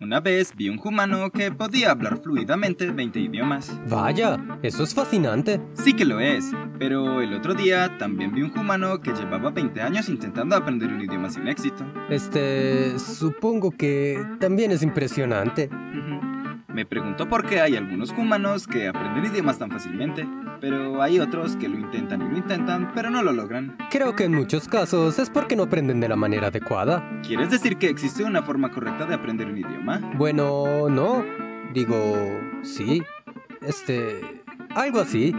Una vez vi un humano que podía hablar fluidamente 20 idiomas. Vaya, eso es fascinante. Sí que lo es, pero el otro día también vi un humano que llevaba 20 años intentando aprender un idioma sin éxito. Supongo que también es impresionante. Me pregunto por qué hay algunos humanos que aprenden idiomas tan fácilmente, pero hay otros que lo intentan y lo intentan, pero no lo logran. Creo que en muchos casos es porque no aprenden de la manera adecuada. ¿Quieres decir que existe una forma correcta de aprender un idioma? Bueno, no. Digo, sí. Algo así.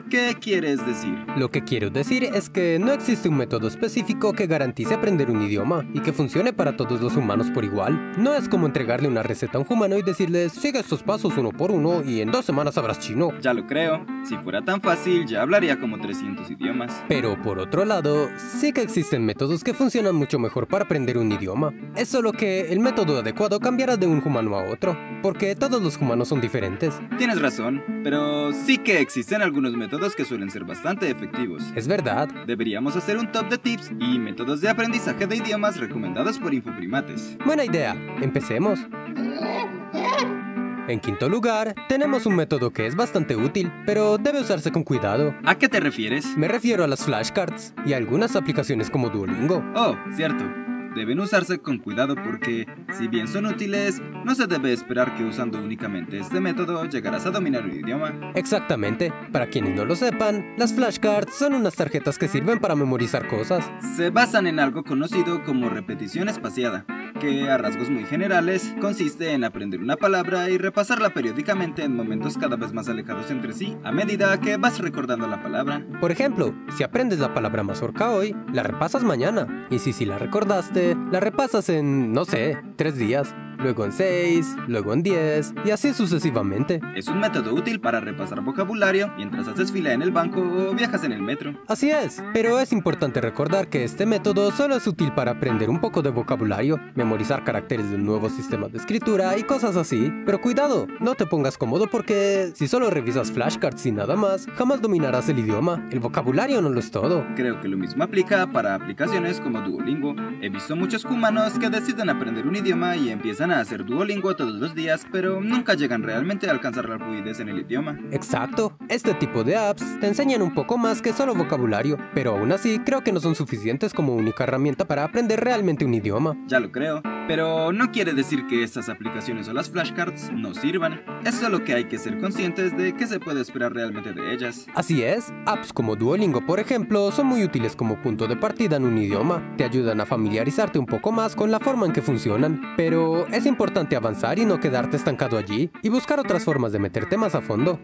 ¿Qué quieres decir? Lo que quiero decir es que no existe un método específico que garantice aprender un idioma y que funcione para todos los humanos por igual. No es como entregarle una receta a un humano y decirle sigue estos pasos uno por uno y en 2 semanas sabrás chino. Ya lo creo. Si fuera tan fácil, ya hablaría como 300 idiomas. Pero por otro lado, sí que existen métodos que funcionan mucho mejor para aprender un idioma. Es solo que el método adecuado cambiará de un humano a otro, porque todos los humanos son diferentes. Tienes razón, pero sí que existen algunos métodos que suelen ser bastante efectivos. Es verdad. Deberíamos hacer un top de tips y métodos de aprendizaje de idiomas recomendados por Infoprimates. Buena idea. Empecemos. En quinto lugar, tenemos un método que es bastante útil, pero debe usarse con cuidado. ¿A qué te refieres? Me refiero a las flashcards y a algunas aplicaciones como Duolingo. Oh, cierto. Deben usarse con cuidado porque, si bien son útiles, no se debe esperar que usando únicamente este método llegarás a dominar un idioma. Exactamente. Para quienes no lo sepan, las flashcards son unas tarjetas que sirven para memorizar cosas. Se basan en algo conocido como repetición espaciada, que a rasgos muy generales consiste en aprender una palabra y repasarla periódicamente en momentos cada vez más alejados entre sí a medida que vas recordando la palabra. Por ejemplo, si aprendes la palabra mazorca hoy, la repasas mañana. Y si la recordaste, la repasas en, no sé, 3 días. Luego en 6, luego en 10 y así sucesivamente. Es un método útil para repasar vocabulario mientras haces fila en el banco o viajas en el metro. Así es, pero es importante recordar que este método solo es útil para aprender un poco de vocabulario, memorizar caracteres de un nuevo sistema de escritura y cosas así. Pero cuidado, no te pongas cómodo porque si solo revisas flashcards y nada más, jamás dominarás el idioma. El vocabulario no lo es todo. Creo que lo mismo aplica para aplicaciones como Duolingo. He visto muchos humanos que deciden aprender un idioma y empiezan a hacer Duolingo todos los días, pero nunca llegan realmente a alcanzar la fluidez en el idioma. Exacto. Este tipo de apps te enseñan un poco más que solo vocabulario, pero aún así creo que no son suficientes como única herramienta para aprender realmente un idioma. Ya lo creo, pero no quiere decir que estas aplicaciones o las flashcards no sirvan. Es solo que hay que ser conscientes de qué se puede esperar realmente de ellas. Así es, apps como Duolingo, por ejemplo, son muy útiles como punto de partida en un idioma. Te ayudan a familiarizarte un poco más con la forma en que funcionan, pero es importante avanzar y no quedarte estancado allí y buscar otras formas de meterte más a fondo.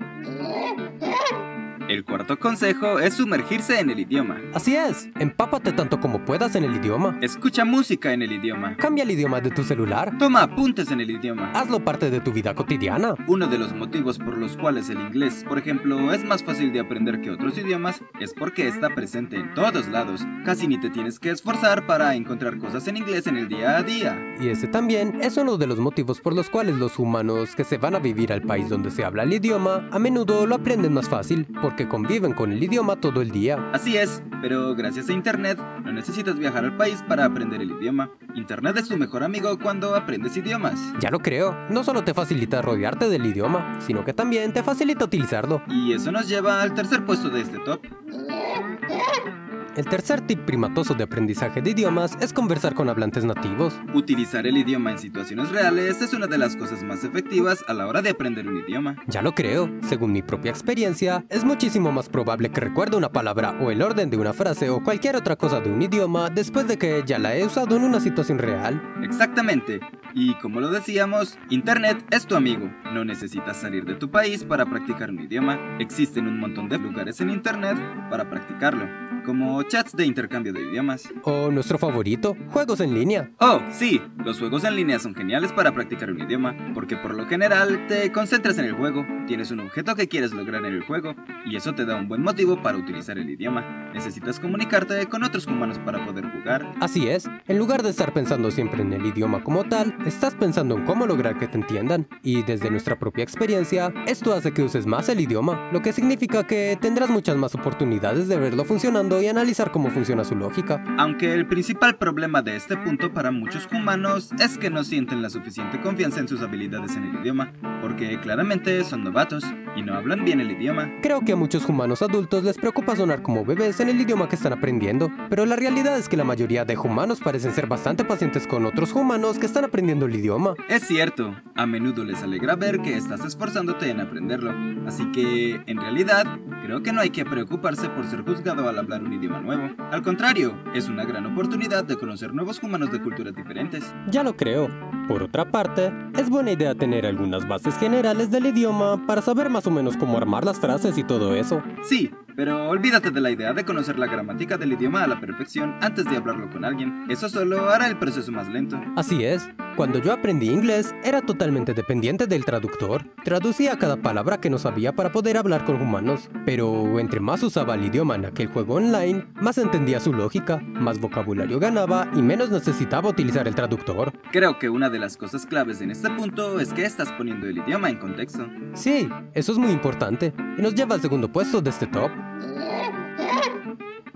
El cuarto consejo es sumergirse en el idioma. Así es, empápate tanto como puedas en el idioma. Escucha música en el idioma. Cambia el idioma de tu celular. Toma apuntes en el idioma. Hazlo parte de tu vida cotidiana. Uno de los motivos por los cuales el inglés, por ejemplo, es más fácil de aprender que otros idiomas es porque está presente en todos lados. Casi ni te tienes que esforzar para encontrar cosas en inglés en el día a día. Y ese también es uno de los motivos por los cuales los humanos que se van a vivir al país donde se habla el idioma a menudo lo aprenden más fácil, porque conviven con el idioma todo el día. Así es, pero gracias a Internet no necesitas viajar al país para aprender el idioma. Internet es tu mejor amigo cuando aprendes idiomas. Ya lo creo, no solo te facilita rodearte del idioma, sino que también te facilita utilizarlo. Y eso nos lleva al tercer puesto de este top. El tercer tip primatoso de aprendizaje de idiomas es conversar con hablantes nativos. Utilizar el idioma en situaciones reales es una de las cosas más efectivas a la hora de aprender un idioma. Ya lo creo. Según mi propia experiencia, es muchísimo más probable que recuerde una palabra o el orden de una frase o cualquier otra cosa de un idioma después de que ya la he usado en una situación real. Exactamente. Y como lo decíamos, Internet es tu amigo. No necesitas salir de tu país para practicar un idioma. Existen un montón de lugares en Internet para practicarlo, como chats de intercambio de idiomas. O nuestro favorito, juegos en línea. Oh, sí, los juegos en línea son geniales para practicar un idioma, porque por lo general te concentras en el juego, tienes un objeto que quieres lograr en el juego, y eso te da un buen motivo para utilizar el idioma. Necesitas comunicarte con otros humanos para poder jugar. Así es, en lugar de estar pensando siempre en el idioma como tal, estás pensando en cómo lograr que te entiendan. Y desde nuestra propia experiencia, esto hace que uses más el idioma, lo que significa que tendrás muchas más oportunidades de verlo funcionando fondo y analizar cómo funciona su lógica. Aunque el principal problema de este punto para muchos humanos es que no sienten la suficiente confianza en sus habilidades en el idioma, porque claramente son novatos y no hablan bien el idioma. Creo que a muchos humanos adultos les preocupa sonar como bebés en el idioma que están aprendiendo, pero la realidad es que la mayoría de humanos parecen ser bastante pacientes con otros humanos que están aprendiendo el idioma. Es cierto, a menudo les alegra ver que estás esforzándote en aprenderlo, así que, en realidad, creo que no hay que preocuparse por ser juzgado al hablar un idioma nuevo. Al contrario, es una gran oportunidad de conocer nuevos humanos de culturas diferentes. Ya lo creo. Por otra parte, es buena idea tener algunas bases generales del idioma para saber más o menos cómo armar las frases y todo eso. Sí, pero olvídate de la idea de conocer la gramática del idioma a la perfección antes de hablarlo con alguien. Eso solo hará el proceso más lento. Así es. Cuando yo aprendí inglés, era totalmente dependiente del traductor. Traducía cada palabra que no sabía para poder hablar con humanos. Pero entre más usaba el idioma en aquel juego online, más entendía su lógica, más vocabulario ganaba y menos necesitaba utilizar el traductor. Creo que una de las cosas claves en este punto es que estás poniendo el idioma en contexto. Sí, eso es muy importante, y nos lleva al segundo puesto de este top.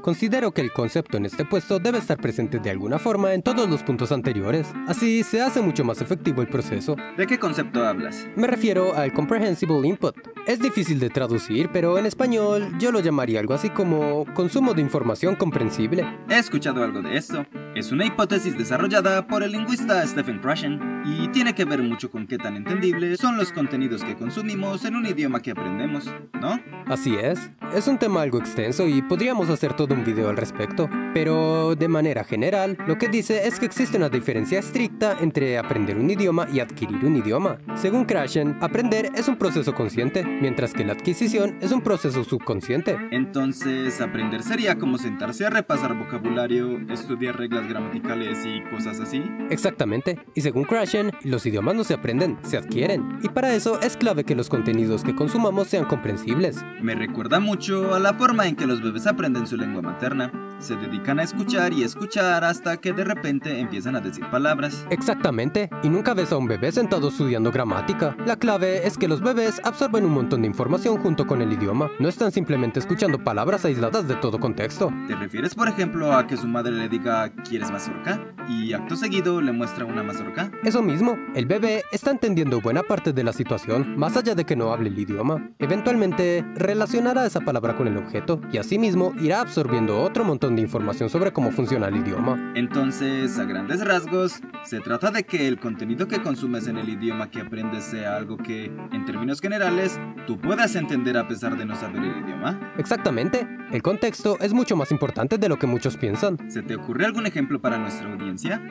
Considero que el concepto en este puesto debe estar presente de alguna forma en todos los puntos anteriores, así se hace mucho más efectivo el proceso. ¿De qué concepto hablas? Me refiero al Comprehensible Input. Es difícil de traducir, pero en español yo lo llamaría algo así como consumo de información comprensible. He escuchado algo de esto. Es una hipótesis desarrollada por el lingüista Stephen Krashen y tiene que ver mucho con qué tan entendibles son los contenidos que consumimos en un idioma que aprendemos, ¿no? Así es un tema algo extenso y podríamos hacer todo un video al respecto, pero de manera general, lo que dice es que existe una diferencia estricta entre aprender un idioma y adquirir un idioma. Según Krashen, aprender es un proceso consciente, mientras que la adquisición es un proceso subconsciente. Entonces, aprender sería como sentarse a repasar vocabulario, estudiar reglas gramaticales y cosas así. Exactamente, y según Krashen, los idiomas no se aprenden, se adquieren, y para eso es clave que los contenidos que consumamos sean comprensibles. Me recuerda mucho a la forma en que los bebés aprenden su lengua materna. Se dedican a escuchar y escuchar hasta que de repente empiezan a decir palabras. Exactamente, y nunca ves a un bebé sentado estudiando gramática. La clave es que los bebés absorben un montón de información junto con el idioma. No están simplemente escuchando palabras aisladas de todo contexto. ¿Te refieres, por ejemplo, a que su madre le diga ¿quieres mazorca? Y acto seguido le muestra una mazorca? Eso mismo, el bebé está entendiendo buena parte de la situación, más allá de que no hable el idioma. Eventualmente, relacionará esa palabra con el objeto, y asimismo irá absorbiendo otro montón de información sobre cómo funciona el idioma. Entonces, a grandes rasgos, se trata de que el contenido que consumes en el idioma que aprendes sea algo que, en términos generales, tú puedas entender a pesar de no saber el idioma. Exactamente. El contexto es mucho más importante de lo que muchos piensan. ¿Se te ocurre algún ejemplo para nuestra audiencia?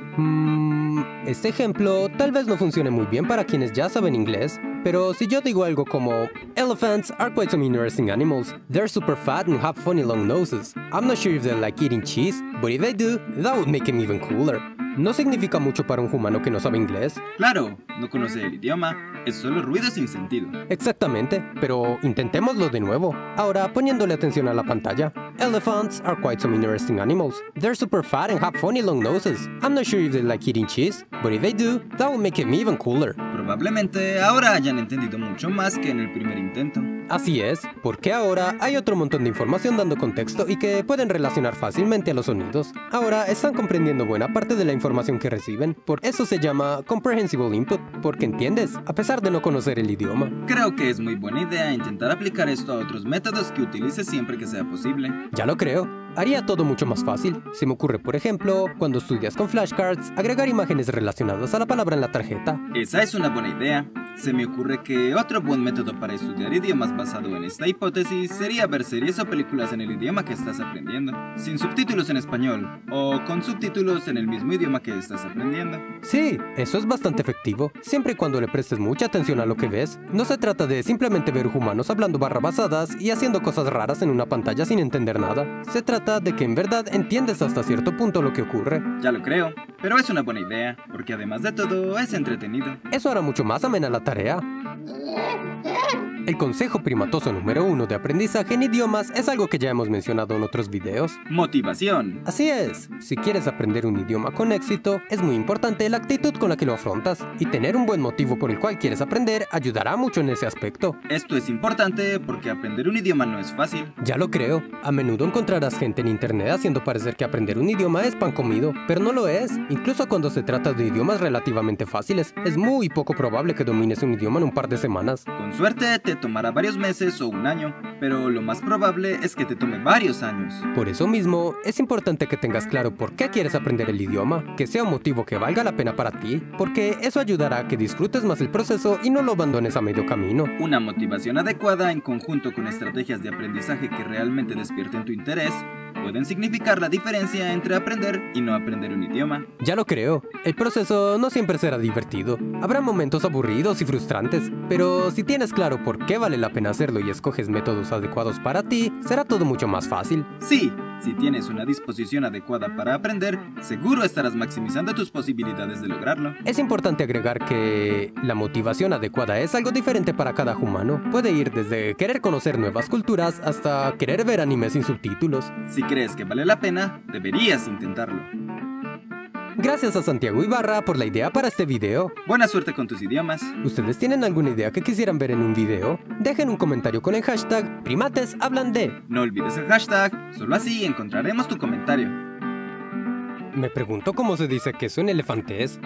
Este ejemplo tal vez no funcione muy bien para quienes ya saben inglés, pero si yo digo algo como Elephants are quite some interesting animals. They're super fat and have funny long noses. I'm not sure if they like eating cheese, but if they do, that would make them even cooler. No significa mucho para un humano que no sabe inglés. Claro, no conoce el idioma, es solo ruido sin sentido. Exactamente, pero intentémoslo de nuevo. Ahora poniéndole atención a la pantalla. Elephants are quite some interesting animals. They're super fat and have funny long noses. I'm not sure if they like eating cheese, but if they do, that would make them even cooler. Probablemente ahora hayan entendido mucho más que en el primer intento. Así es, porque ahora hay otro montón de información dando contexto y que pueden relacionar fácilmente a los sonidos. Ahora están comprendiendo buena parte de la información que reciben, por eso se llama Comprehensible Input, porque entiendes, a pesar de no conocer el idioma. Creo que es muy buena idea intentar aplicar esto a otros métodos que utilices siempre que sea posible. Ya lo creo. Haría todo mucho más fácil. Se me ocurre, por ejemplo, cuando estudias con flashcards, agregar imágenes relacionadas a la palabra en la tarjeta. Esa es una buena idea. Se me ocurre que otro buen método para estudiar idiomas basado en esta hipótesis sería ver series o películas en el idioma que estás aprendiendo, sin subtítulos en español, o con subtítulos en el mismo idioma que estás aprendiendo. Sí, eso es bastante efectivo, siempre y cuando le prestes mucha atención a lo que ves. No se trata de simplemente ver humanos hablando barrabasadas y haciendo cosas raras en una pantalla sin entender nada. Se trata de que en verdad entiendes hasta cierto punto lo que ocurre. Ya lo creo, pero es una buena idea, porque además de todo es entretenido. Eso hará mucho más amena la tarea. El consejo primatoso número 1 de aprendizaje en idiomas es algo que ya hemos mencionado en otros videos. Motivación. Así es, si quieres aprender un idioma con éxito, es muy importante la actitud con la que lo afrontas, y tener un buen motivo por el cual quieres aprender ayudará mucho en ese aspecto. Esto es importante porque aprender un idioma no es fácil. Ya lo creo, a menudo encontrarás gente en internet haciendo parecer que aprender un idioma es pan comido, pero no lo es. Incluso cuando se trata de idiomas relativamente fáciles, es muy poco probable que domines un idioma en un par de semanas. Con suerte te tomará varios meses o un año, pero lo más probable es que te tome varios años. Por eso mismo, es importante que tengas claro por qué quieres aprender el idioma, que sea un motivo que valga la pena para ti, porque eso ayudará a que disfrutes más el proceso y no lo abandones a medio camino. Una motivación adecuada en conjunto con estrategias de aprendizaje que realmente despierten tu interés pueden significar la diferencia entre aprender y no aprender un idioma. Ya lo creo, el proceso no siempre será divertido. Habrá momentos aburridos y frustrantes, pero si tienes claro por qué vale la pena hacerlo y escoges métodos adecuados para ti, será todo mucho más fácil. Sí, si tienes una disposición adecuada para aprender, seguro estarás maximizando tus posibilidades de lograrlo. Es importante agregar que la motivación adecuada es algo diferente para cada humano. Puede ir desde querer conocer nuevas culturas hasta querer ver anime sin subtítulos. Si crees que vale la pena, deberías intentarlo. Gracias a Santiago Ibarra por la idea para este video. Buena suerte con tus idiomas. ¿Ustedes tienen alguna idea que quisieran ver en un video? Dejen un comentario con el hashtag #PrimatesHablanDe. No olvides el hashtag, solo así encontraremos tu comentario. Me pregunto cómo se dice queso en elefantés.